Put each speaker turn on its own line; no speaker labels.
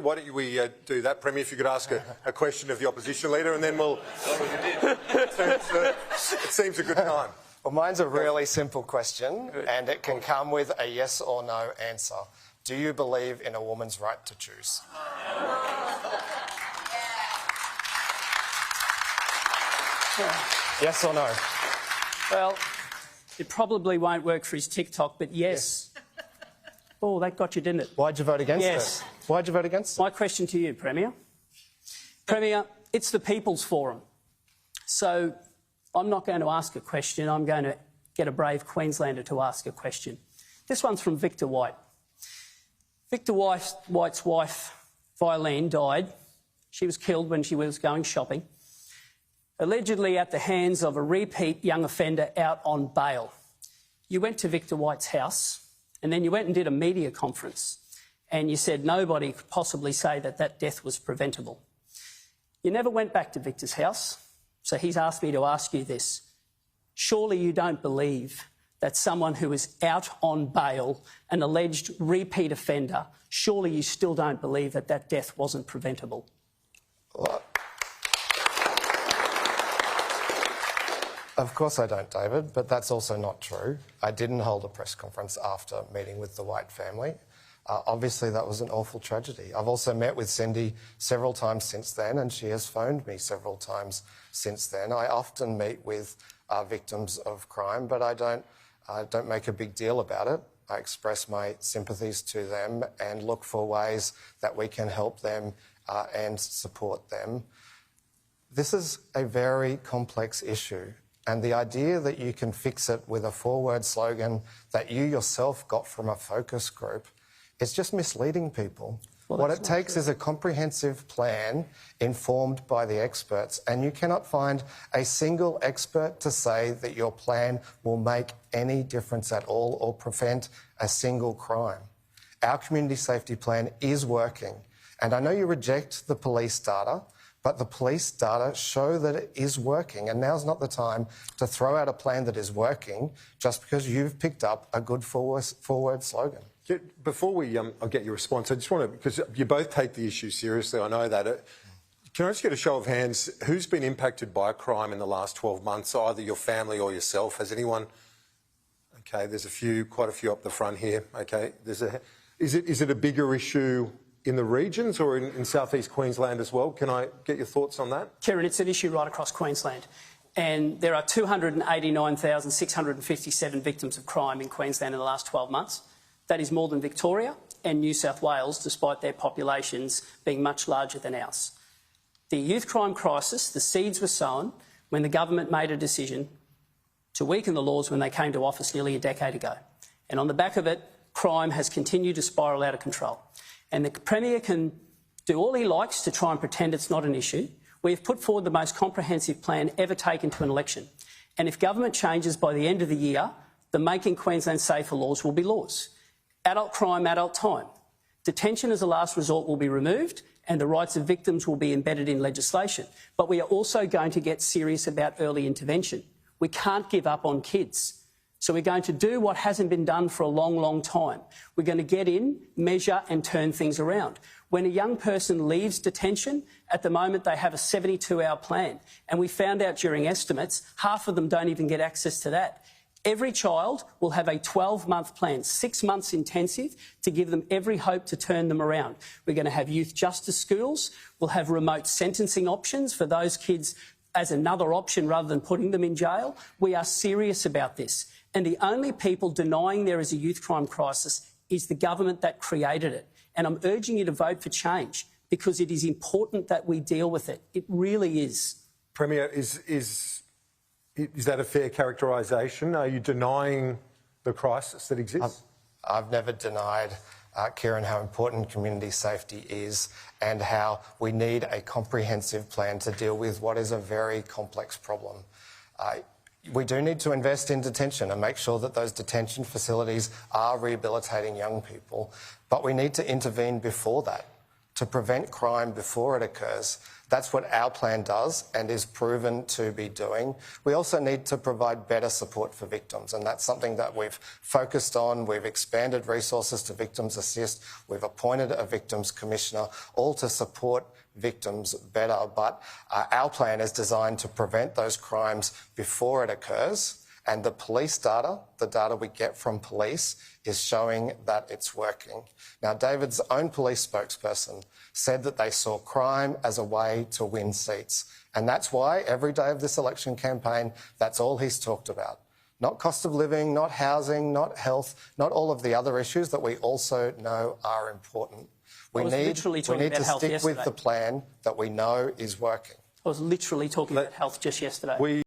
Why don't we do that, Premier, if you could ask a question of the opposition leader, and then we'll... It seems a good time.
Well, mine's a really simple question, and it can come with a yes or no answer. Do you believe in a woman's right to choose? Yes or no?
Well, it probably won't work for his TikTok, but yes. Oh, that got you, didn't it?
Why'd you vote against
Yes.
it? Why'd you vote against it?
My question to you, Premier. Premier, it's the People's Forum. So I'm not going to ask a question. I'm going to get a brave Queenslander to ask a question. This one's from Victor White. Victor White's wife, Violene, died. She was killed when she was going shopping, allegedly at the hands of a repeat young offender out on bail. You went to Victor White's house and then you went and did a media conference and you said nobody could possibly say that that death was preventable. You never went back to Victor's house, so he's asked me to ask you this. Surely you don't believe that someone who is out on bail, an alleged repeat offender, surely you still don't believe that that death wasn't preventable?
Well, of course I don't, David, but that's also not true. I didn't hold a press conference after meeting with the White family. Obviously, that was an awful tragedy. I've also met with Cindy several times since then, and she has phoned me several times since then. I often meet with victims of crime, but I don't make a big deal about it. I express my sympathies to them and look for ways that we can help them and support them. This is a very complex issue. And the idea that you can fix it with a four-word slogan that you yourself got from a focus group is just misleading people.
Well,
what it takes is a comprehensive plan informed by the experts, and you cannot find a single expert to say that your plan will make any difference at all or prevent a single crime. Our community safety plan is working, and I know you reject the police data, but the police data show that it is working, and now's not the time to throw out a plan that is working just because you've picked up a good four-word slogan.
Before I'll get your response, I just want to, because you both take the issue seriously, I know that. Can I just get a show of hands? Who's been impacted by crime in the last 12 months, either your family or yourself? Has anyone? Okay, there's quite a few up the front here. Okay, is it a bigger issue in the regions or in South East Queensland as well? Can I get your thoughts on that?
Kieran, it's an issue right across Queensland. And there are 289,657 victims of crime in Queensland in the last 12 months. That is more than Victoria and New South Wales, despite their populations being much larger than ours. The youth crime crisis, the seeds were sown when the government made a decision to weaken the laws when they came to office nearly a decade ago. And on the back of it, crime has continued to spiral out of control. And the Premier can do all he likes to try and pretend it's not an issue. We have put forward the most comprehensive plan ever taken to an election. And if government changes by the end of the year, the Making Queensland Safer laws will be laws. Adult crime, adult time. Detention as a last resort will be removed and the rights of victims will be embedded in legislation. But we are also going to get serious about early intervention. We can't give up on kids. So we're going to do what hasn't been done for a long, long time. We're going to get in, measure and turn things around. When a young person leaves detention, at the moment they have a 72-hour plan. And we found out during estimates, half of them don't even get access to that. Every child will have a 12-month plan, 6 months intensive, to give them every hope to turn them around. We're going to have youth justice schools. We'll have remote sentencing options for those kids as another option rather than putting them in jail. We are serious about this. And the only people denying there is a youth crime crisis is the government that created it. And I'm urging you to vote for change because it is important that we deal with it. It really is.
Premier, is that a fair characterisation? Are you denying the crisis that exists?
I've never denied, Kieran, how important community safety is and how we need a comprehensive plan to deal with what is a very complex problem. We do need to invest in detention and make sure that those detention facilities are rehabilitating young people, but we need to intervene before that to prevent crime before it occurs. That's what our plan does and is proven to be doing. We also need to provide better support for victims, and that's something that we've focused on. We've expanded resources to Victims Assist. We've appointed a Victims Commissioner, all to support victims better. But our plan is designed to prevent those crimes before it occurs. And the police data, the data we get from police, is showing that it's working. Now, David's own police spokesperson said that they saw crime as a way to win seats. And that's why every day of this election campaign, that's all he's talked about. Not cost of living, not housing, not health, not all of the other issues that we also know are important. We need to stick with the plan that we know is working.
I was literally talking about health just yesterday.